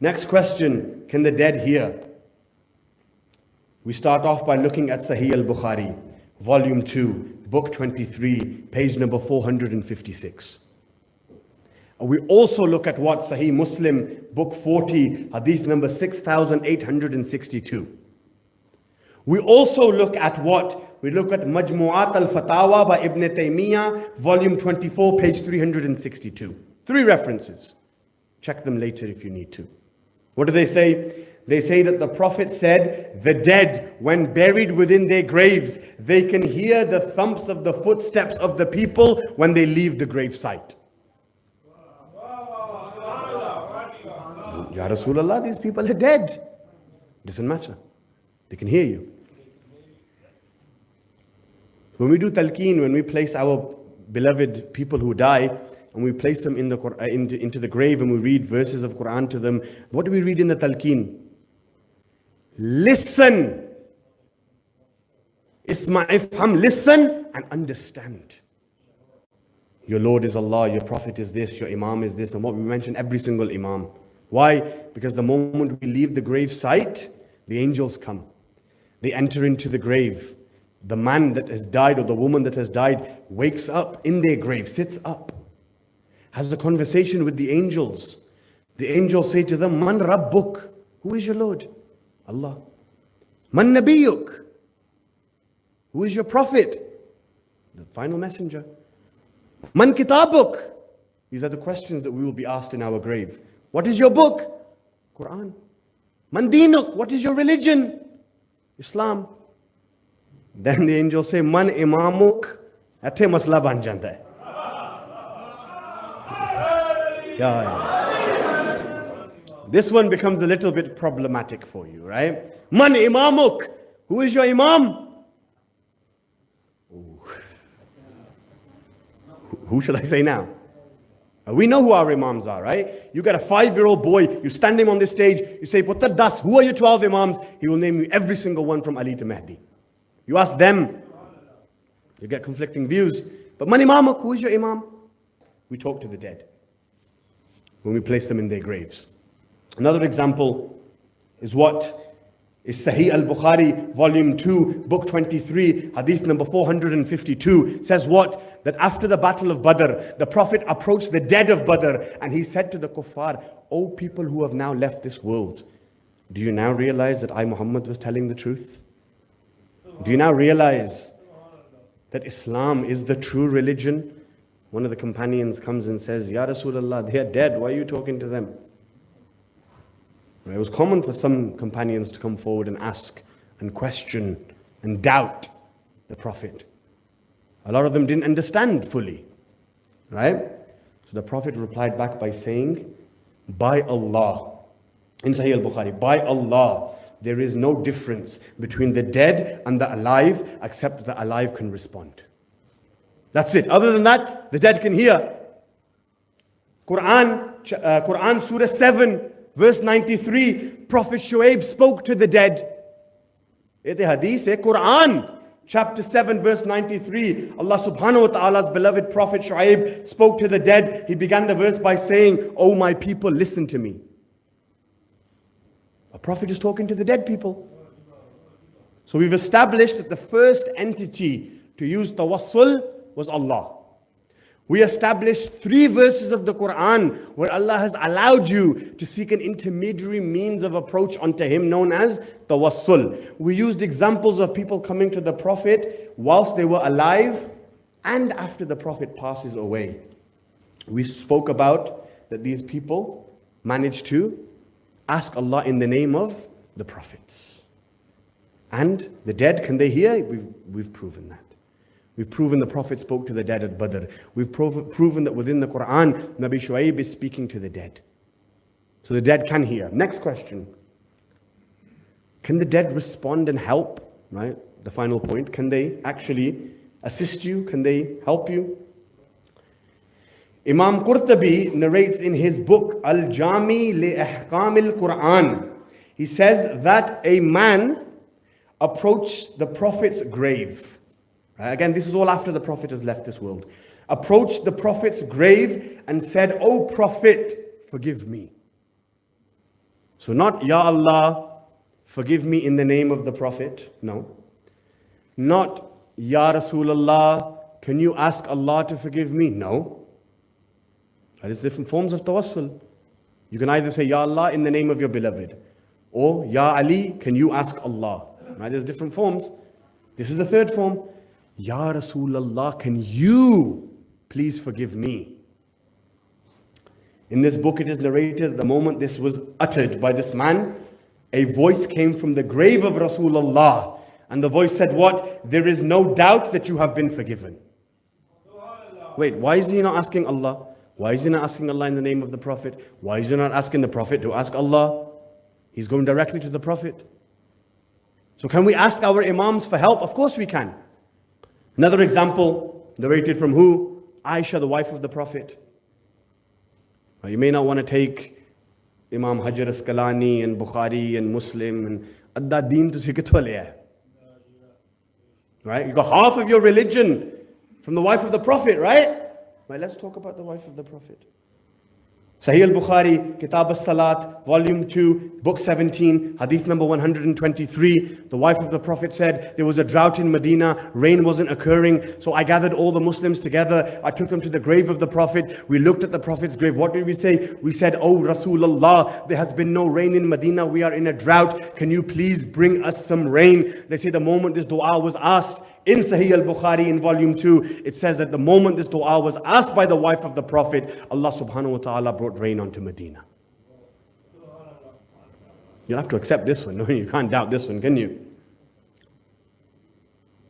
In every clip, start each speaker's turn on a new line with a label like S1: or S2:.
S1: Next question, can the dead hear? We start off by looking at Sahih al-Bukhari, volume 2, book 23, page number 456. We also look at what Sahih Muslim, book 40, hadith number 6862. We also look at what? We look at Majmu'at al-Fatawa by Ibn Taymiyyah, volume 24, page 362. 3 references. Check them later if you need to. What do they say? They say that the Prophet said, the dead, when buried within their graves, they can hear the thumps of the footsteps of the people when they leave the grave site. Ya Rasulullah, these people are dead. Doesn't matter. They can hear you. When we do talqeen, when we place our beloved people who die, and we place them in the into the grave and we read verses of Quran to them, what do we read in the talqeen? Listen. Isma' ifham, listen and understand. Your Lord is Allah, your Prophet is this, your Imam is this, and what we mention every single Imam. Why? Because the moment we leave the grave site, the angels come. They enter into the grave. The man that has died or the woman that has died wakes up in their grave, sits up, has a conversation with the angels. The angels say to them, Man Rabbuk, who is your Lord? Allah. Man Nabiyuk, who is your Prophet? The final messenger. Man Kitabuk, these are the questions that we will be asked in our grave. What is your book? Quran. Man Dinuk, what is your religion? Islam. Then the angels say, Man Imamuk, athe masla ban janda hai. This one becomes a little bit problematic for you, right? Man Imamuk, who is your Imam? Ooh. Who should I say now? We know who our Imams are, right? You got a 5-year-old boy, you stand him on this stage, you say, Putter Das, who are your 12 Imams? He will name you every single one from Ali to Mahdi. You ask them, you get conflicting views. But Man Imamuk, who is your Imam? We talk to the dead when we place them in their graves. Another example is what is Sahih al-Bukhari, volume 2, book 23, hadith number 452, says what? That after the battle of Badr, the Prophet approached the dead of Badr and he said to the kuffar, O people who have now left this world, do you now realize that I, Muhammad, was telling the truth? Do you now realize that Islam is the true religion? One of the companions comes and says, Ya Rasulullah, they are dead, why are you talking to them? It was common for some companions to come forward and ask and question and doubt the Prophet. A lot of them didn't understand fully, right? So the Prophet replied back by saying, by Allah, in Sahih al-Bukhari, by Allah, there is no difference between the dead and the alive except the alive can respond. That's it. Other than that, the dead can hear. Quran Surah 7, verse 93, Prophet Shuaib spoke to the dead. It is hadith, Quran, chapter 7, verse 93. Allah subhanahu wa ta'ala's beloved Prophet Shuaib spoke to the dead. He began the verse by saying, O my people, listen to me. A prophet is talking to the dead people. So we've established that the first entity to use tawassul was Allah. We established 3 verses of the Quran where Allah has allowed you to seek an intermediary means of approach unto Him known as tawassul. We used examples of people coming to the Prophet whilst they were alive and after the Prophet passes away. We spoke about that these people managed to ask Allah in the name of the prophets. And the dead, can they hear? We've proven that. We've proven the Prophet spoke to the dead at Badr. We've proven that within the Quran, Nabi Shuaib is speaking to the dead. So the dead can hear. Next question. Can the dead respond and help? Right? The final point. Can they actually assist you? Can they help you? Imam Qurtubi narrates in his book Al-Jami li Ahkam al-Quran. He says that a man approached the Prophet's grave. Again, this is all after the Prophet has left this world. Approached the Prophet's grave and said, O Prophet, forgive me. So not, Ya Allah, forgive me in the name of the Prophet. No. Not, Ya Rasulullah, can you ask Allah to forgive me? No. That is different forms of tawassul. You can either say, Ya Allah, in the name of your beloved. Or, Ya Ali, can you ask Allah? Right? There's different forms. This is the third form. Ya Rasulullah, can you please forgive me? In this book it is narrated, the moment this was uttered by this man, a voice came from the grave of Rasulullah. And the voice said what? There is no doubt that you have been forgiven. Wait, why is he not asking Allah? Why is he not asking Allah in the name of the Prophet? Why is he not asking the Prophet to ask Allah? He's going directly to the Prophet. So can we ask our Imams for help? Of course we can. Another example, narrated from who? Aisha, the wife of the Prophet. Now, you may not want to take Imam Hajar Asqalani and Bukhari and Muslim and Adda Deen to Sikatwaliya. Right? You got half of your religion from the wife of the Prophet, right? Right, let's talk about the wife of the Prophet. Sahih al-Bukhari, Kitab al-Salat, Volume 2, Book 17, Hadith number 123. The wife of the Prophet said, there was a drought in Medina, rain wasn't occurring, so I gathered all the Muslims together, I took them to the grave of the Prophet, we looked at the Prophet's grave. What did we say? We said, Oh Rasulullah, there has been no rain in Medina, we are in a drought, can you please bring us some rain? They say the moment this dua was asked, in Sahih al-Bukhari in volume 2, it says that the moment this dua was asked by the wife of the Prophet, Allah subhanahu wa ta'ala brought rain onto Medina. You'll have to accept this one. No, you can't doubt this one, can you?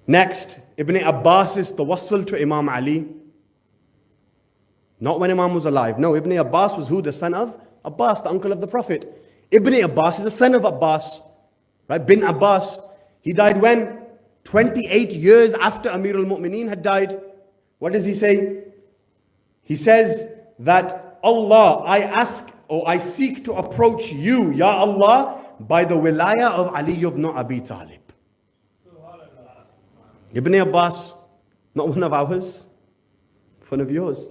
S1: Next, Ibn Abbas's tawassul to Imam Ali. Not when Imam was alive. No, Ibn Abbas was who? The son of Abbas, the uncle of the Prophet. Ibn Abbas is the son of Abbas. Right? Bin Abbas. He died when? 28 years after Amir al-Mu'mineen had died. What does he say? He says that Allah, I ask or I seek to approach you, Ya Allah, by the wilaya of Ali ibn Abi Talib. Ibn Abbas, not one of ours, one of yours.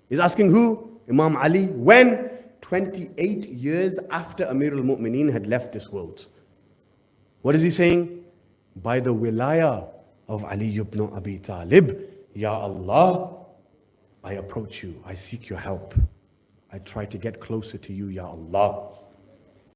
S1: He's asking who? Imam Ali. When? 28 years after Amir al-Mu'mineen had left this world. What is he saying? By the wilaya of Ali ibn Abi Talib, Ya Allah, I approach you, I seek your help. I try to get closer to you, Ya Allah.